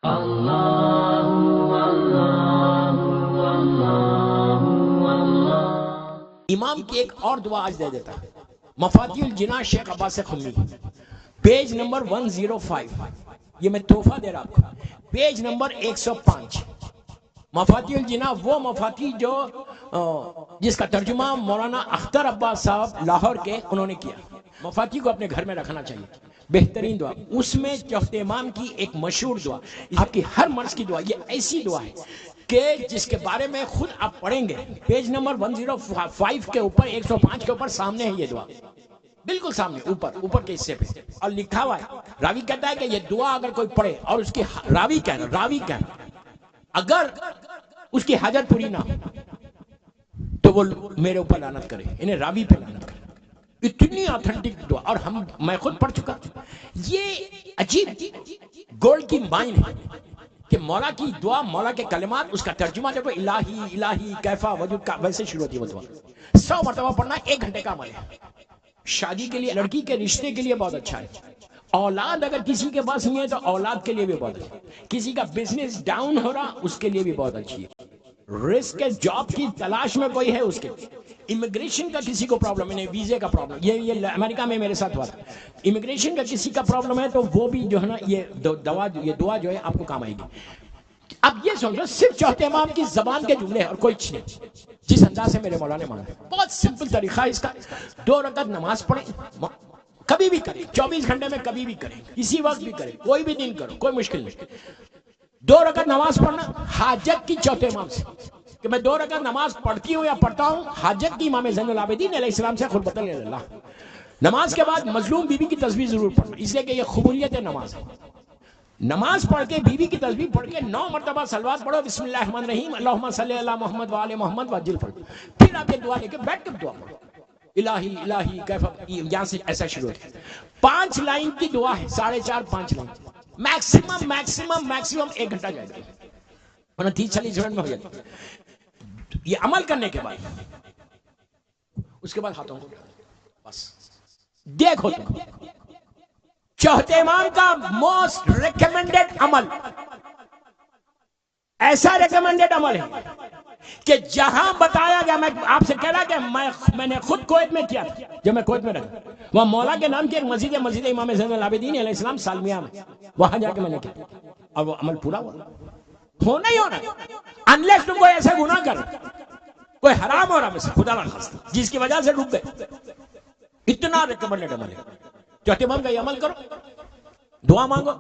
امام کی ایک اور دعا آج دے دیتا ہے، مفاتیح الجناح شیخ عباس خمی، پیج نمبر 105، یہ میں تحفہ دے رہا آپ کو، پیج نمبر 105۔ مفاتیح الجناح وہ مفاتیح جو جس کا ترجمہ مولانا اختر عباس صاحب لاہور کے انہوں نے کیا۔ مفاتیح کو اپنے گھر میں رکھنا چاہیے، بہترین دعا۔ اس میں چوتھے امام کی ایک مشہور دعا، آپ کی ہر مرض کی دعا، یہ ایسی دعا ہے کہ جس کے بارے میں خود آپ پڑھیں گے، پیج نمبر 105 کے اوپر 105 کے اوپر سامنے ہے یہ دعا، بالکل سامنے اوپر کے حصے پہ، اور لکھا ہوا ہے، راوی کہتا ہے کہ یہ دعا اگر کوئی پڑھے اور اس کی راوی کہنا اگر اس کی حاجت پوری نہ ہو تو وہ میرے اوپر لعنت کرے، انہیں راوی پہ لعنت کرے۔ اتنی آتھنٹک دعا، اور میں خود پڑھ چکا۔ یہ عجیب گولڈ کی مائن ہے کہ مولا کی دعا، مولا کے کلمات، اس کا ترجمہ جب الہی الہی کیفا وجود کا ویسے شروع ہوتی ہے وہ دعا 100 مرتبہ پڑھنا 1 گھنٹے کا عمل ہے۔ شادی کے لیے، لڑکی کے رشتے کے لیے بہت اچھا ہے۔ اولاد اگر کسی کے پاس نہیں ہے تو اولاد کے لیے بھی بہت اچھا ہے۔ کسی کا بزنس ڈاؤن ہو رہا اس کے لیے بھی بہت اچھی ہے۔ رزق کے جاب کی تلاش میں کوئی ہے اس کے، امیگریشن کا کسی کو پرابلم ہے، ویزے کا پرابلم، یہ امریکہ میں میرے ساتھ ہوا تھا، امیگریشن کا کسی کا پرابلم ہے تو وہ بھی جو ہے نا یہ دعا جو ہے آپ کو کام آئے گی۔ اب یہ سمجھو صرف چوتھے امام کی زبان کے جملے اور کوئی چیز نہیں، جس انداز سے میرے مولا نے مانا، بہت سمپل طریقہ ہے اس کا۔ 2 رکعت نماز پڑھیں، کبھی بھی کریں، 24 گھنٹے میں کبھی بھی کریں، کسی وقت بھی کریں، کوئی بھی دن کرو، کوئی مشکل نہیں۔ 2 رکعت نماز پڑھنا حاجت کی چوتھے امام سے، کہ میں 2 رکعت نماز پڑھتی ہوں یا پڑھتا ہوں، حاجت کی امام زین العابدین علیہ السلام سے خلبۃ اللہ۔ نماز کے بعد مظلوم بیوی کی تسبیح ضرور پڑھنا، اس لیے کہ یہ قبولیت نماز ہے۔ نماز پڑھ کے بیوی کی تسبیح پڑھ کے 9 مرتبہ صلوات پڑھو، بسم اللہ الرحمن الرحیم، اللہم صلی علی محمد وآل محمد وعجل پڑھو، پھر آپ یہ دعا لے کے بیٹھ کے دعا پڑھو، الہی الہی کیفا، یہاں سے ایسا شروع ہوتا ہے۔ 5 لائن کی دعا ہے، 4.5 5 لائن، میکسیمم 1 گھنٹہ جائے گا، ورنہ 30-40 منٹ میں ہو جاتا ہے۔ یہ عمل کرنے کے بعد اس کے بعد ہاتھوں کو بس دیکھو تم، چوتھے امام کا موسٹ ریکمینڈڈ عمل، ایسا ریکمینڈڈ عمل ہے کہ جہاں بتایا گیا، میں آپ سے کہہ رہا کہ میں نے خود کویت میں کیا تھا، جب میں کویت میں رہا وہاں مولا کے نام کی ایک مسجد ہے، مسجد امام زین العابدین علیہ السلام سالمیہ میں، وہاں جا کے میں نے کیا اور وہ عمل پورا ہوا۔ ہونا ہی ہونا، انلیس تم کوئی ایسا گناہ کر، کوئی حرام ہو رہا میں سے، خدا نہ خواستہ، جس کی وجہ سے ڈوب گئے، اتنا ریکمینڈڈ عمل ہے۔ چوتھے امام کا یہ عمل کرو، دعا مانگو۔